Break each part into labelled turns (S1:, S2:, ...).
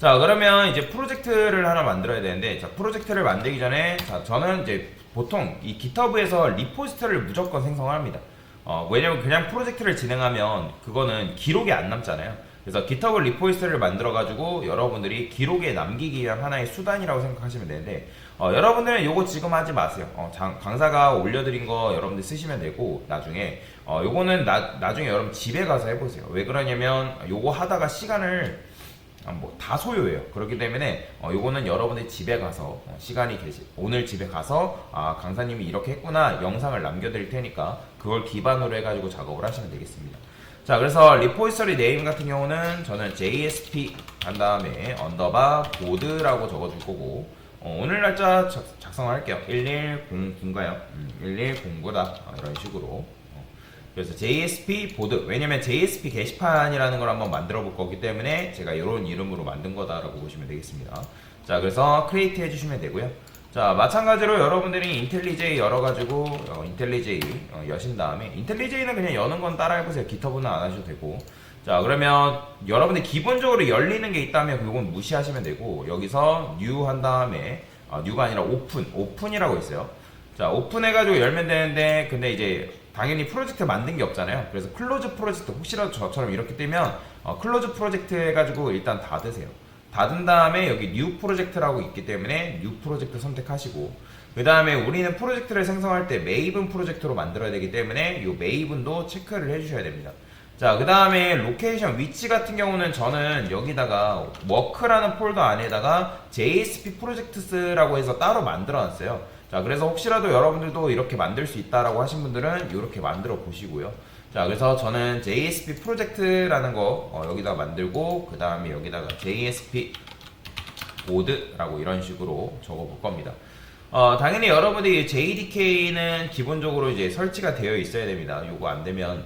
S1: 자, 그러면 이제 프로젝트를 하나 만들어야 되는데, 자, 프로젝트를 만들기 전에, 자, 저는 이제 보통 이 GitHub에서 리포지터리를 무조건 생성합니다. 왜냐면 그냥 프로젝트를 진행하면 그거는 기록이 안 남잖아요. 그래서 GitHub 리포지터리를 만들어가지고 여러분들이 기록에 남기기 위한 하나의 수단이라고 생각하시면 되는데, 여러분들은 요거 지금 하지 마세요. 강사가 올려드린 거 여러분들 쓰시면 되고, 나중에, 요거는 나중에 여러분 집에 가서 해보세요. 왜 그러냐면, 요거 하다가 시간을 뭐 다 소요해요. 그렇기 때문에 요거는 여러분의 집에 가서 시간이 오늘 집에 가서 강사님이 이렇게 했구나 영상을 남겨드릴 테니까 그걸 기반으로 해가지고 작업을 하시면 되겠습니다. 자, 그래서 리포지터리 네임 같은 경우는 저는 JSP 한 다음에 언더바 보드라고 적어줄 거고, 오늘 날짜 작성할게요. 1109인가요? 1109다 이런 식으로. 그래서 JSP 보드, 왜냐면 JSP 게시판이라는 걸 한번 만들어 볼 거기 때문에 제가 이런 이름으로 만든 거다라고 보시면 되겠습니다. 자, 그래서 크리에이트 해주시면 되고요. 자, 마찬가지로 여러분들이 인텔리제이 열어가지고 인텔리제이 여신 다음에, 인텔리제이는 그냥 여는 건 따라 해보세요. GitHub는 안 하셔도 되고. 자, 그러면 여러분들 기본적으로 열리는 게 있다면 그건 무시하시면 되고, 여기서 new 한 다음에 new가 아니라 오픈이라고 있어요. 자, 오픈해가지고 열면 되는데, 근데 이제 당연히 프로젝트 만든 게 없잖아요. 그래서 클로즈 프로젝트, 혹시라도 저처럼 이렇게 뜨면 클로즈 프로젝트 해가지고 일단 닫으세요. 닫은 다음에 여기 뉴 프로젝트라고 있기 때문에 뉴 프로젝트 선택하시고, 그 다음에 우리는 프로젝트를 생성할 때 메이븐 프로젝트로 만들어야 되기 때문에 이 메이븐도 체크를 해주셔야 됩니다. 자, 그 다음에 로케이션 위치 같은 경우는 저는 여기다가 워크라는 폴더 안에다가 JSP 프로젝트스라고 해서 따로 만들어 놨어요. 자, 그래서 혹시라도 여러분들도 이렇게 만들 수 있다라고 하신 분들은 이렇게 만들어 보시고요. 자, 그래서 저는 JSP 프로젝트라는 거 여기다가 만들고, 그 다음에 여기다가 JSP 보드라고 이런 식으로 적어 볼 겁니다. 당연히 여러분들이 JDK는 기본적으로 이제 설치가 되어 있어야 됩니다. 요거 안 되면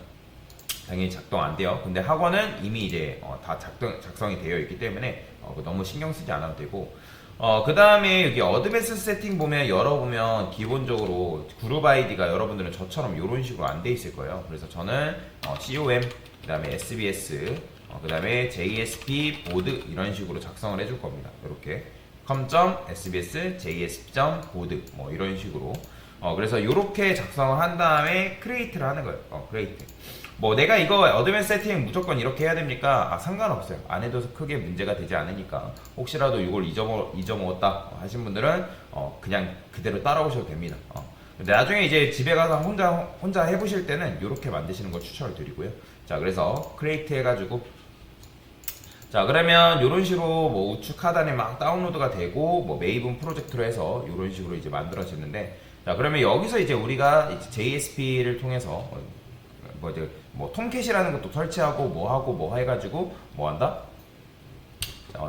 S1: 당연히 작동 안 돼요. 근데 학원은 이미 이제 다 작성이 되어 있기 때문에 너무 신경 쓰지 않아도 되고, 그 다음에 여기 어드밴스 세팅 보면 열어보면 기본적으로 그룹 아이디가 여러분들은 저처럼 이런 식으로 안 돼 있을 거예요. 그래서 저는 com, 그 다음에 sbs, 그 다음에 JSP 보드 이런 식으로 작성을 해줄 겁니다. 이렇게 com.sbs, jsp.board 뭐 이런 식으로. 그래서 이렇게 작성을 한 다음에 크리에이트를 하는 거예요. 크리에이트. 뭐 내가 이거 어드밴스 세팅 무조건 이렇게 해야 됩니까? 상관없어요. 안 해도 크게 문제가 되지 않으니까, 혹시라도 이걸 잊어먹었다 하신 분들은 그냥 그대로 따라오셔도 됩니다. 근데 나중에 이제 집에 가서 혼자 해보실 때는 이렇게 만드시는 걸 추천을 드리고요. 자, 그래서 크리에이트 해가지고, 자, 그러면 이런 식으로 뭐 우측 하단에 막 다운로드가 되고, 뭐 메이븐 프로젝트로 해서 이런 식으로 이제 만들어지는데, 자, 그러면 여기서 이제 우리가 이제 JSP를 통해서 뭐 톰캣이라는 것도 설치하고 뭐 하고 뭐 해가지고 뭐 한다?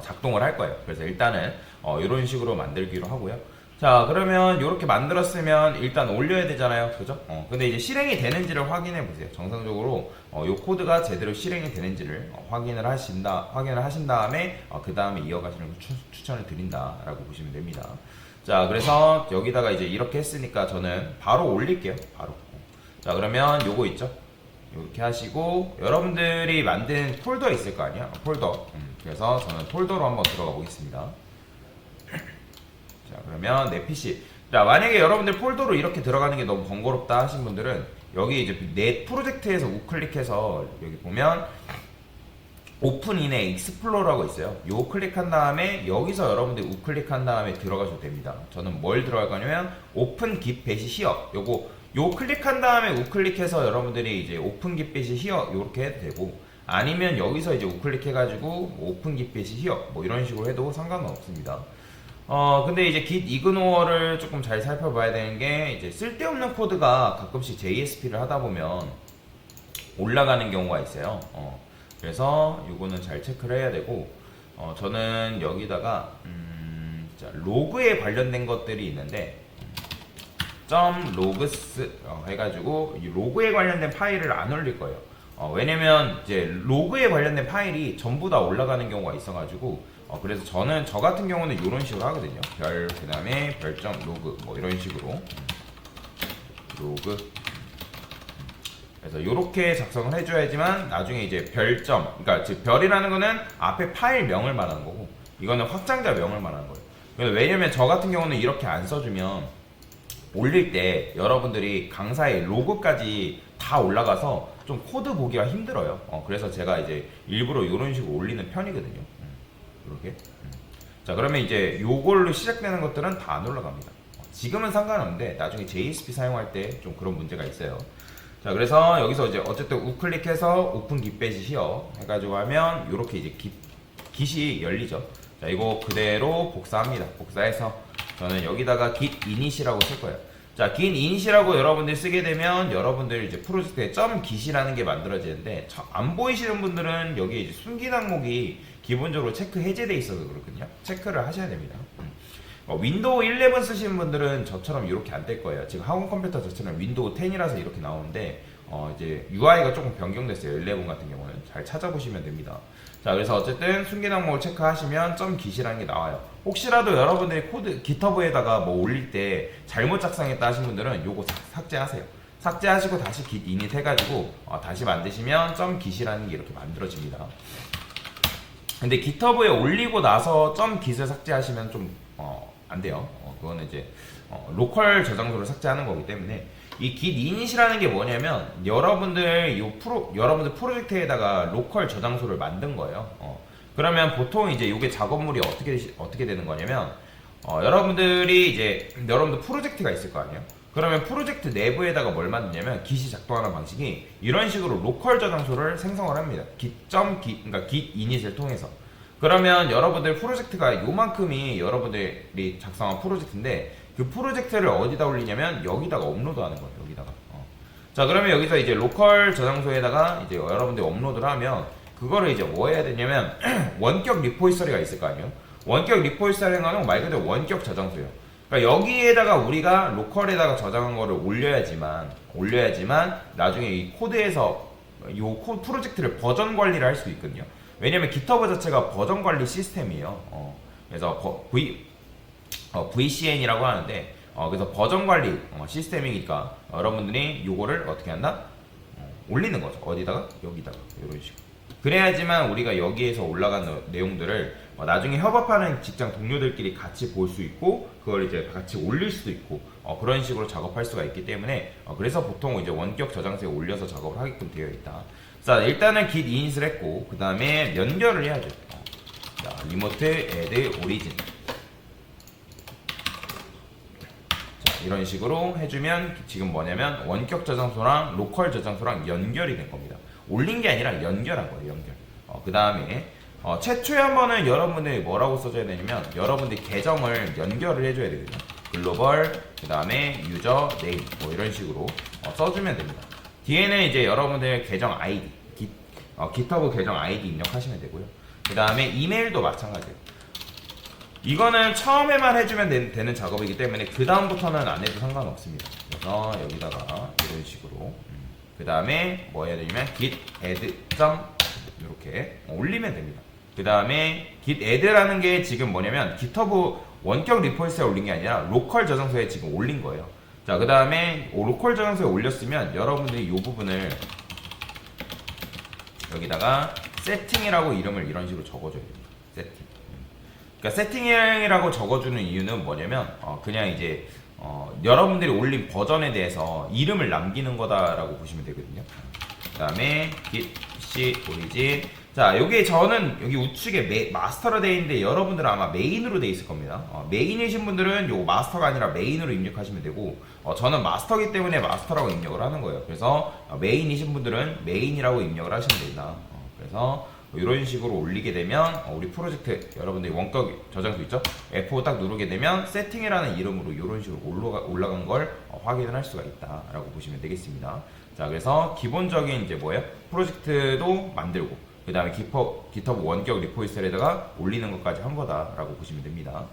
S1: 작동을 할 거예요. 그래서 일단은 이런 식으로 만들기로 하고요. 자, 그러면 이렇게 만들었으면 일단 올려야 되잖아요. 그죠? 근데 이제 실행이 되는지를 확인해 보세요. 정상적으로 이 코드가 제대로 실행이 되는지를 확인을 하신 다음에 그 다음에 이어가시는 걸 추천을 드린다라고 보시면 됩니다. 자, 그래서 여기다가 이제 이렇게 했으니까 저는 바로 올릴게요. 바로. 자, 그러면 요거 있죠? 이렇게 하시고, 여러분들이 만든 폴더 있을 거 아니야? 폴더. 그래서 저는 폴더로 한번 들어가 보겠습니다. 자, 그러면 내 PC. 자, 만약에 여러분들 폴더로 이렇게 들어가는 게 너무 번거롭다 하신 분들은 여기 이제 내 프로젝트에서 우클릭해서 여기 보면 오픈인의 익스플로러라고 있어요. 요 클릭한 다음에 여기서 여러분들이 우클릭한 다음에 들어가셔도 됩니다. 저는 뭘 들어갈 거냐면 오픈 깃 배시 히어. 요 클릭한 다음에 우클릭해서 여러분들이 이제 오픈 깃 배시 히어 요렇게 해도 되고, 아니면 여기서 이제 우클릭해가지고 오픈 깃 배시 히어 뭐 이런 식으로 해도 상관은 없습니다. 근데 이제 git ignore 조금 잘 살펴봐야 되는 게, 이제 쓸데없는 코드가 가끔씩 JSP를 하다 보면 올라가는 경우가 있어요. 그래서 요거는 잘 체크를 해야 되고, 저는 여기다가 자, 로그에 관련된 것들이 있는데 .logs 해가지고 이 로그에 관련된 파일을 안 올릴 거예요. 왜냐면 이제 로그에 관련된 파일이 전부 다 올라가는 경우가 있어가지고, 그래서 저 같은 경우는 이런 식으로 하거든요. 그 다음에 별점 로그 뭐 이런 식으로 로그. 그래서 이렇게 작성을 해줘야지만 나중에 이제 별점, 그러니까 즉 별이라는 거는 앞에 파일명을 말하는 거고, 이거는 확장자 명을 말하는 거예요. 왜냐면 저 같은 경우는 이렇게 안 써주면 올릴 때 여러분들이 강사의 로고까지 다 올라가서 좀 코드 보기가 힘들어요. 그래서 제가 이제 일부러 이런 식으로 올리는 편이거든요. 이렇게. 자, 그러면 이제 요걸로 시작되는 것들은 다 안 올라갑니다. 지금은 상관없는데 나중에 JSP 사용할 때 좀 그런 문제가 있어요. 자, 그래서 여기서 이제 어쨌든 우클릭해서 오픈 깃배지 히어 해가지고 하면 이렇게 이제 깃이 열리죠. 자, 이거 그대로 복사합니다. 복사해서 저는 여기다가 git init이라고 쓸 거예요. 자, git init이라고 여러분들이 쓰게 되면 여러분들 이제 프로젝트에 .git이라는 게 만들어지는데 안 보이시는 분들은 여기 이제 숨긴 항목이 기본적으로 체크 해제돼 있어서 그렇거든요. 체크를 하셔야 됩니다. 윈도우 11 쓰시는 분들은 저처럼 이렇게 안 될 거예요. 지금 학원 컴퓨터 저처럼 윈도우 10이라서 이렇게 나오는데 이제 UI가 조금 변경됐어요. 11 같은 경우는 잘 찾아보시면 됩니다. 자, 그래서 어쨌든 숨긴 항목을 체크하시면 .git이라는 게 나와요. 혹시라도 여러분들이 코드 GitHub에다가 뭐 올릴 때 잘못 작성했다 하신 분들은 요거 삭제하세요. 삭제하시고 다시 git init 해가지고 다시 만드시면 .git이라는 게 이렇게 만들어집니다. 근데 GitHub에 올리고 나서 .git을 삭제하시면 좀 안 돼요. 그거는 이제 로컬 저장소를 삭제하는 거기 때문에 이 git init이라는 게 뭐냐면 여러분들 여러분들 프로젝트에다가 로컬 저장소를 만든 거예요. 그러면 보통 이제 이게 작업물이 어떻게 되는 거냐면 여러분들이 이제 여러분들 프로젝트가 있을 거 아니에요. 그러면 프로젝트 내부에다가 뭘 만드냐면 git이 작동하는 방식이 이런 식으로 로컬 저장소를 생성을 합니다. 그러니까 git init을 통해서. 그러면 여러분들 프로젝트가 요만큼이 여러분들이 작성한 프로젝트인데 그 프로젝트를 어디다 올리냐면 여기다가 업로드하는 거예요. 여기다가. 자, 그러면 여기서 이제 로컬 저장소에다가 이제 여러분들이 업로드를 하면 그거를 이제 뭐 해야 되냐면 원격 리포지터리가 있을 거 아니에요. 원격 리포지터리는 거는 말 그대로 원격 저장소예요. 그러니까 여기에다가 우리가 로컬에다가 저장한 거를 올려야지만 나중에 이 코드에서 프로젝트를 버전 관리를 할 수 있거든요. 왜냐면 GitHub 자체가 버전 관리 시스템이에요. 그래서 VCN이라고 하는데 그래서 버전 관리 시스템이니까 여러분들이 요거를 어떻게 한다? 올리는 거죠. 어디다가? 여기다가 이런 식으로. 그래야지만 우리가 여기에서 올라간 내용들을 나중에 협업하는 직장 동료들끼리 같이 볼 수 있고 그걸 이제 같이 올릴 수도 있고 그런 식으로 작업할 수가 있기 때문에 그래서 보통 이제 원격 저장소에 올려서 작업을 하게끔 되어 있다. 자, 일단은 git init을 했고 그 다음에 연결을 해야죠. 자, 리모트 add origin. 자, 이런 식으로 해주면 지금 뭐냐면 원격 저장소랑 로컬 저장소랑 연결이 된 겁니다. 올린 게 아니라 연결한 거예요. 연결. 그 다음에 최초에 한 번은 여러분들이 뭐라고 써줘야 되냐면 여러분들이 계정을 연결을 해줘야 되거든요. 글로벌, 그 다음에 유저 네임 뭐 이런 식으로 써주면 됩니다. 뒤에는 이제 여러분들 계정 아이디, GitHub 계정 아이디 입력하시면 되고요. 그 다음에 이메일도 마찬가지예요. 이거는 처음에만 해주면 되는 작업이기 때문에 그 다음부터는 안 해도 상관없습니다. 그래서 여기다가 이런 식으로 그 다음에 뭐 해야 되냐면 git add 이렇게 올리면 됩니다. 그 다음에 git add라는 게 지금 뭐냐면 GitHub 원격 리포지터리에 올린 게 아니라 로컬 저장소에 지금 올린 거예요. 자, 그 다음에 로컬 저장소에 올렸으면 여러분들이 이 부분을 여기다가 세팅이라고 이름을 이런 식으로 적어줘야 됩니다. 세팅. 그러니까 세팅이라고 적어주는 이유는 뭐냐면 그냥 이제 여러분들이 올린 버전에 대해서 이름을 남기는 거다라고 보시면 되거든요. 그 다음에 git c origin. 자, 여기 저는 여기 우측에 마스터로 되어 있는데 여러분들은 아마 메인으로 되어 있을 겁니다. 메인이신 분들은 요 마스터가 아니라 메인으로 입력하시면 되고 저는 마스터기 때문에 마스터라고 입력을 하는 거예요. 그래서 메인이신 분들은 메인이라고 입력을 하시면 됩니다. 그래서 이런 식으로 올리게 되면 우리 프로젝트 여러분들이 원격 저장소 있죠? F5 딱 누르게 되면 세팅이라는 이름으로 이런 식으로 올라간 걸 확인을 할 수가 있다라고 보시면 되겠습니다. 자, 그래서 기본적인 이제 뭐예요? 프로젝트도 만들고 그 다음에 GitHub 원격 리포지터리에다가 올리는 것까지 한 거다라고 보시면 됩니다.